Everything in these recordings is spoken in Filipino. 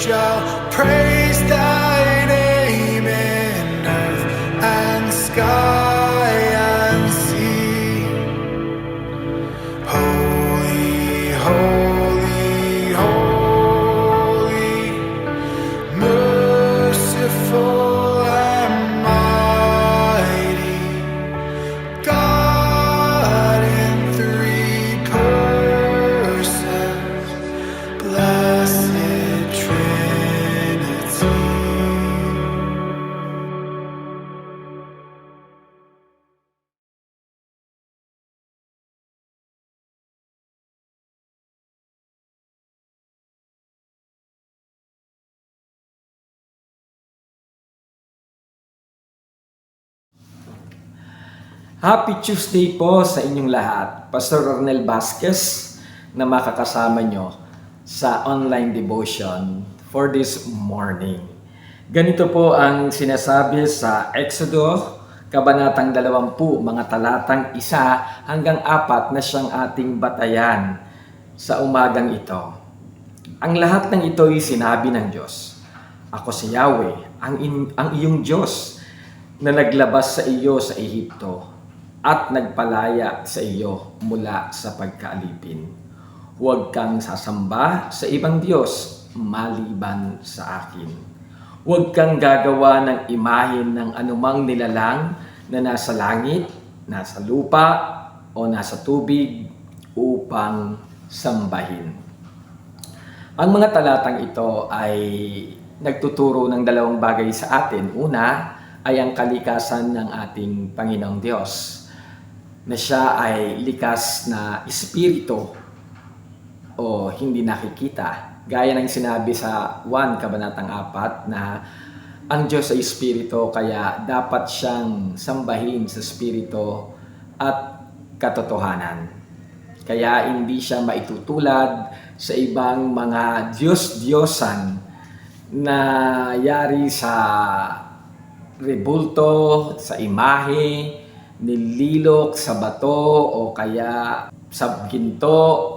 shall praise thy name in earth and sky and sea. Holy, holy, holy, merciful and mighty, God in three persons, blessed Trinity. Happy Tuesday po sa inyong lahat. Pastor Ronel Vasquez na makakasama nyo sa online devotion for this morning. Ganito po ang sinasabi sa Exodo, Kabanatang 20, mga talatang 1 hanggang 4 na siyang ating batayan sa umagang ito. Ang lahat ng ito ay sinabi ng Diyos. Ako si Yahweh, ang iyong Diyos na naglabas sa iyo sa Ehipto at nagpalaya sa iyo mula sa pagkaalipin. Huwag kang sasamba sa ibang Diyos maliban sa akin. Huwag kang gagawa ng imahen ng anumang nilalang na nasa langit, nasa lupa, o nasa tubig upang sambahin. Ang mga talatang ito ay nagtuturo ng dalawang bagay sa atin. Una ay ang kalikasan ng ating Panginoong Diyos, na siya ay likas na espiritu o hindi nakikita. Gaya ng sinabi sa 1 Kabanatang 4 na ang Diyos ay espiritu, kaya dapat siyang sambahin sa espiritu at katotohanan. Kaya hindi siya maitutulad sa ibang mga Diyos-Diyosan na yari sa rebulto, sa imahe, nililok sa bato o kaya sa ginto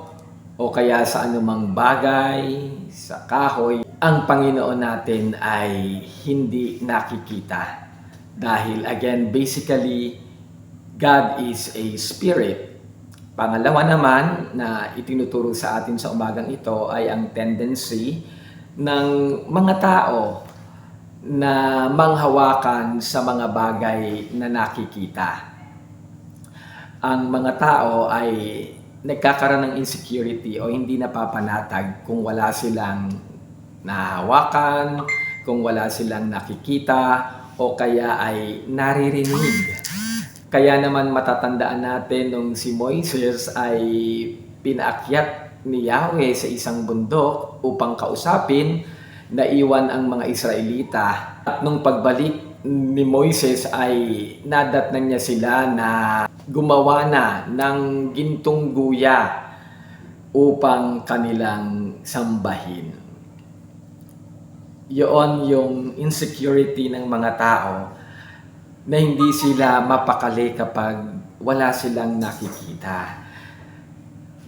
o kaya sa anumang bagay, sa kahoy. Ang Panginoon natin ay hindi nakikita. Dahil again, basically, God is a spirit. Pangalawa naman na itinuturo sa atin sa umagang ito ay ang tendency ng mga tao na manghawakan sa mga bagay na nakikita. Ang mga tao ay nagkakaroon ng insecurity o hindi napapanatag kung wala silang nahawakan, kung wala silang nakikita, o kaya ay naririnig. Kaya naman matatandaan natin nung si Moises ay pinaakyat ni Yahweh sa isang bundok upang kausapin, naiwan ang mga Israelita. At nung pagbalik ni Moises ay nadatnan niya sila na gumawa na ng gintong guya upang kanilang sambahin. Yun yung insecurity ng mga tao na hindi sila mapakali kapag wala silang nakikita.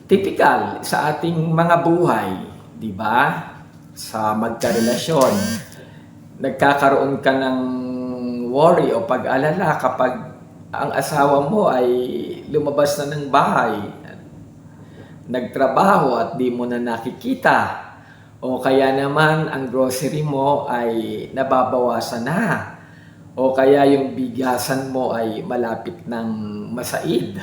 Typical sa ating mga buhay, di ba? Sa magkarelasyon, nagkakaroon ka ng worry o pag-alala kapag ang asawa mo ay lumabas na ng bahay, nagtrabaho at di mo na nakikita, o kaya naman ang grocery mo ay nababawasan na, o kaya yung bigasan mo ay malapit ng masaid,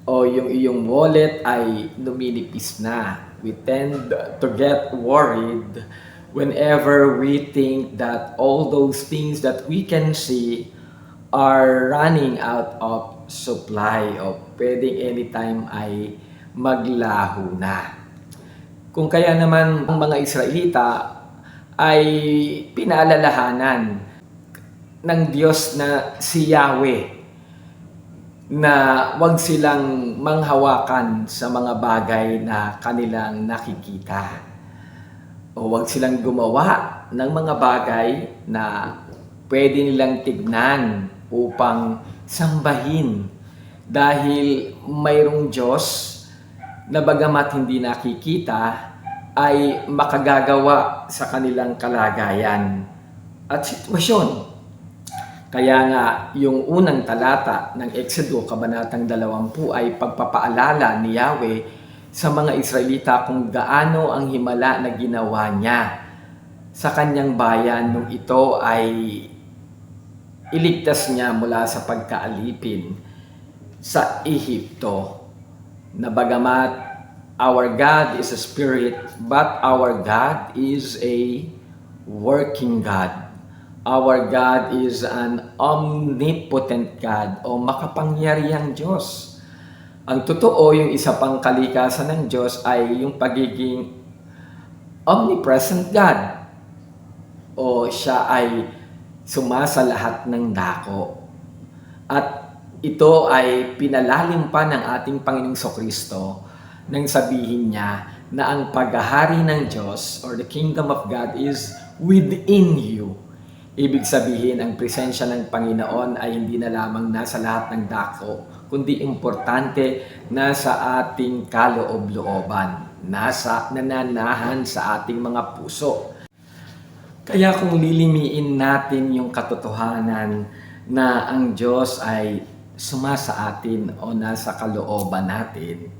o yung iyong wallet ay luminipis na. We tend to get worried whenever we think that all those things that we can see are running out of supply o pwedeng anytime ay maglaho na. Kung kaya naman ang mga Israelita ay pinaalalahanan ng Diyos na si Yahweh na wag silang manghawakan sa mga bagay na kanilang nakikita. O wag silang gumawa ng mga bagay na pwede nilang tignan upang sambahin. Dahil mayroong Diyos na bagamat hindi nakikita, ay makagagawa sa kanilang kalagayan at sitwasyon. Kaya nga, yung unang talata ng Exodo, Kabanatang 20 ay pagpapaalala ni Yahweh sa mga Israelita kung gaano ang himala na ginawa niya sa kanyang bayan nung ito ay iligtas niya mula sa pagkaalipin sa Ehipto. Na bagamat our God is a spirit, but our God is a working God. Our God is an omnipotent God o makapangyarihang Diyos. Ang totoo, yung isa pang kalikasan ng Diyos ay yung pagiging omnipresent God o siya ay sumasa lahat ng dako. At ito ay pinalalim pa ng ating Panginoong Kristo nang sabihin niya na ang paghahari ng Diyos or the kingdom of God is within you. Ibig sabihin, ang presensya ng Panginoon ay hindi na lamang nasa lahat ng dako, kundi importante nasa ating kaloob-looban, nananahan sa ating mga puso. Kaya kung lilimiin natin yung katotohanan na ang Diyos ay sumasa atin o nasa kalooban natin,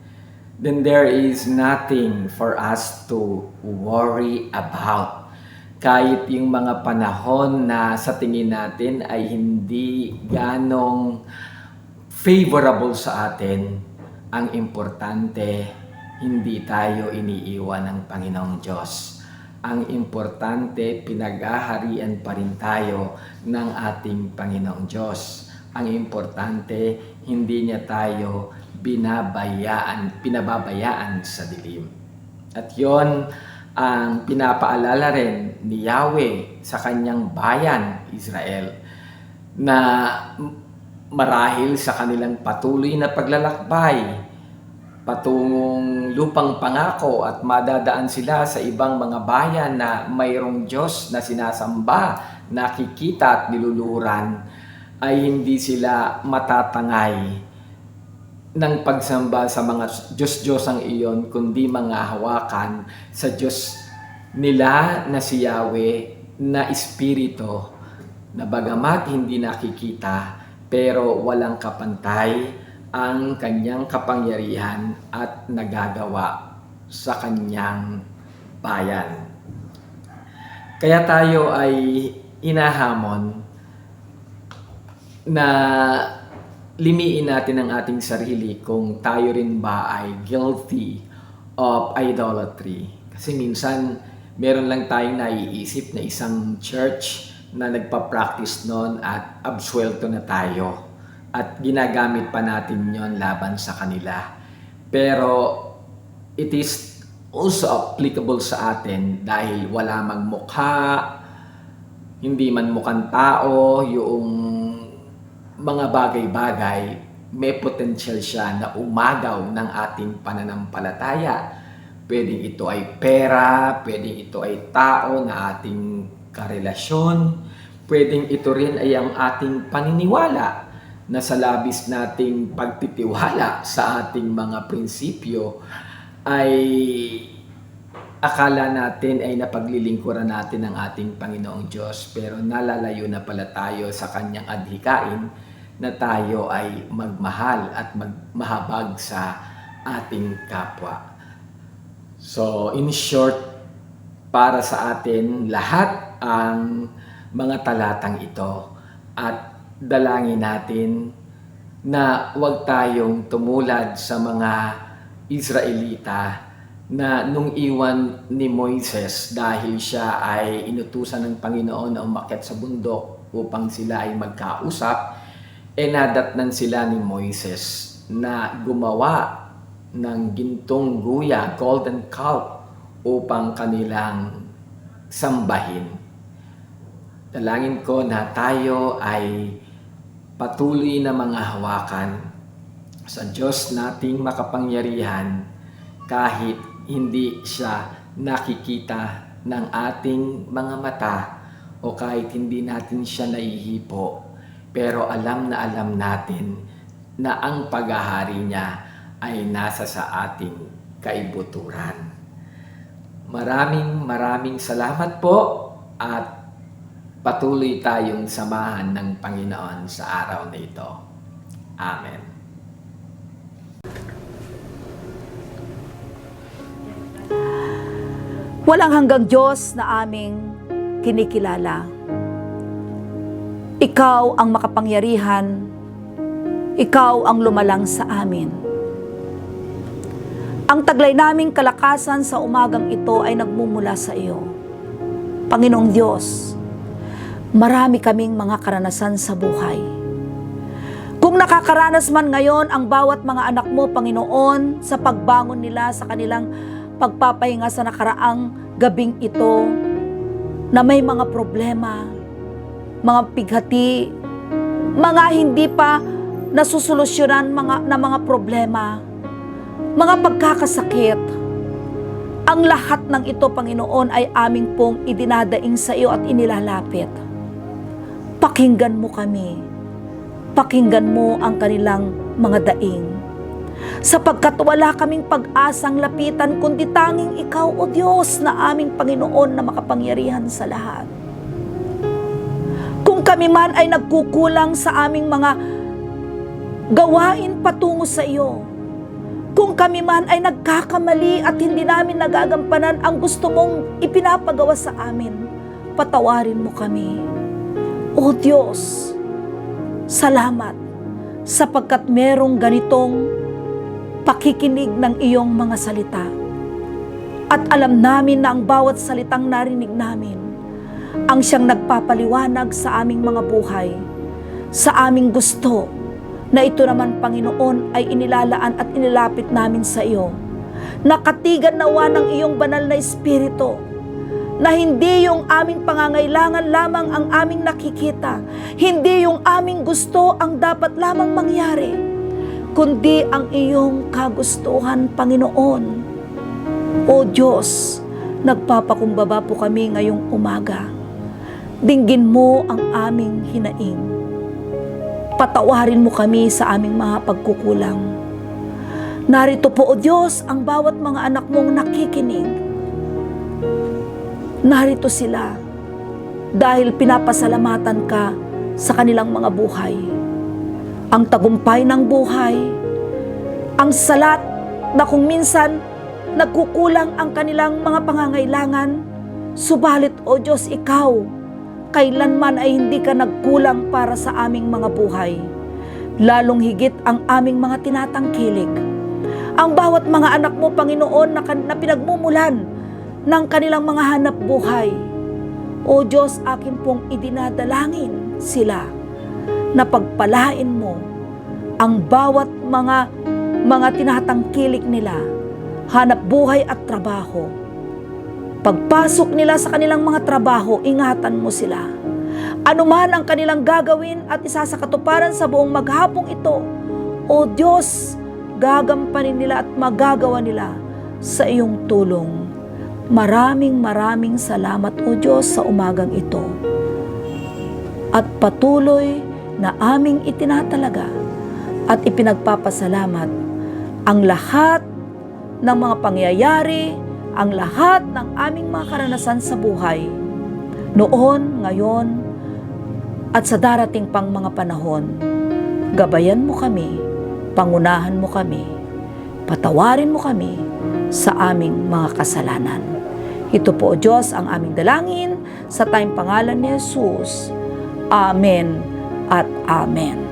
then there is nothing for us to worry about. Kahit yung mga panahon na sa tingin natin ay hindi ganong favorable sa atin, ang importante, hindi tayo iniiwan ng Panginoong Diyos. Ang importante, pinag-aharian pa rin tayo ng ating Panginoong Diyos. Ang importante, hindi niya tayo pinababayaan sa dilim. At yon ang pinapaalala rin ni Yahweh sa kanyang bayan, Israel, na marahil sa kanilang patuloy na paglalakbay patungong lupang pangako at madadaan sila sa ibang mga bayan na mayroong Diyos na sinasamba, nakikita at niluluhuran, ay hindi sila matatangay ng pagsamba sa mga Diyos-Diyosang iyon, kundi mga hawakan sa Diyos nila na si Yahweh na Espiritu, na bagamat hindi nakikita, pero walang kapantay ang kanyang kapangyarihan at nagagawa sa kanyang bayan. Kaya tayo ay inahamon na limiin natin ang ating sarili kung tayo rin ba ay guilty of idolatry. Kasi minsan, meron lang tayong naiisip na isang church na nagpa-practice noon at absuelto na tayo. At ginagamit pa natin yon laban sa kanila. Pero it is also applicable sa atin dahil wala mang mukha, hindi man mukhang tao, yung mga bagay-bagay, may potential siya na umagaw ng ating pananampalataya. Pwedeng ito ay pera, pwedeng ito ay tao na ating karelasyon, pwedeng ito rin ay ang ating paniniwala na sa labis nating pagtitiwala sa ating mga prinsipyo ay akala natin ay napaglilingkuran natin ang ating Panginoong Diyos, pero nalalayo na pala tayo sa kanyang adhikain na tayo ay magmahal at magmahabag sa ating kapwa. So in short, para sa atin lahat ang mga talatang ito, at dalangin natin na huwag tayong tumulad sa mga Israelita na nung iwan ni Moises dahil siya ay inutusan ng Panginoon na umakyat sa bundok upang sila ay magkausap, nadatnan sila ni Moises na gumawa ng gintong guya, golden calf, upang kanilang sambahin. Dalangin ko na tayo ay patuloy na mga hawakan sa Diyos nating makapangyarihan kahit hindi siya nakikita ng ating mga mata o kahit hindi natin siya naihipo, pero alam na alam natin na ang paghahari niya ay nasa sa ating kaibuturan. Maraming salamat po at patuloy tayong samahan ng Panginoon sa araw na ito. Amen. Walang hanggang Diyos na aming kinikilala. Ikaw ang makapangyarihan, ikaw ang lumalang sa amin. Ang taglay naming kalakasan sa umagang ito ay nagmumula sa iyo. Panginoong Diyos, marami kaming mga karanasan sa buhay. Kung nakakaranas man ngayon ang bawat mga anak mo, Panginoon, sa pagbangon nila sa kanilang pagpapahinga sa nakaraang gabing ito, na may mga problema, mga pighati, mga hindi pa nasusolusyonan na mga problema, mga pagkakasakit, ang lahat ng ito, Panginoon, ay aming pong idinadaing sa iyo at inilalapit. Pakinggan mo kami. Pakinggan mo ang kanilang mga daing. Sapagkat wala kaming pag-asang lapitan, kundi tanging ikaw, O Diyos, na aming Panginoon na makapangyarihan sa lahat. Kung kami man ay nagkukulang sa aming mga gawain patungo sa iyo, kung kami man ay nagkakamali at hindi namin nagagampanan ang gusto mong ipinapagawa sa amin, patawarin mo kami. O Diyos, salamat sapagkat merong ganitong pakikinig ng iyong mga salita. At alam namin na ang bawat salitang narinig namin ang siyang nagpapaliwanag sa aming mga buhay, sa aming gusto, na ito naman, Panginoon, ay inilalaan at inilapit namin sa iyo. Nakatigan nawa ng iyong banal na Espiritu, na hindi yung aming pangangailangan lamang ang aming nakikita, hindi yung aming gusto ang dapat lamang mangyari, kundi ang iyong kagustuhan, Panginoon. O Diyos, nagpapakumbaba po kami ngayong umaga. Dinggin mo ang aming hinaing. Patawarin mo kami sa aming mga pagkukulang. Narito po, O Diyos, ang bawat mga anak mong nakikinig. Narito sila dahil pinapasalamatan ka sa kanilang mga buhay. Ang tagumpay ng buhay, ang salat na kung minsan nagkukulang ang kanilang mga pangangailangan, subalit, O Diyos, ikaw, kailanman ay hindi ka nagkulang para sa aming mga buhay. Lalong higit ang aming mga tinatangkilik. Ang bawat mga anak mo, Panginoon, na pinagmumulan ng kanilang mga hanap buhay. O Diyos, akin pong idinadalangin sila na pagpalain mo ang bawat mga tinatangkilik nila, hanap buhay at trabaho. Pagpasok nila sa kanilang mga trabaho, ingatan mo sila. Ano man ang kanilang gagawin at isa sa katuparan sa buong maghapong ito, O Diyos, gagampanin nila at magagawa nila sa iyong tulong. Maraming salamat, O Diyos, sa umagang ito. At patuloy na aming itinatalaga at ipinagpapasalamat ang lahat ng mga pangyayari, ang lahat ng aming mga karanasan sa buhay, noon, ngayon, at sa darating pang mga panahon. Gabayan mo kami, pangunahan mo kami, patawarin mo kami sa aming mga kasalanan. Ito po, O Diyos, ang aming dalangin sa tayong pangalan ni Jesus. Amen at Amen.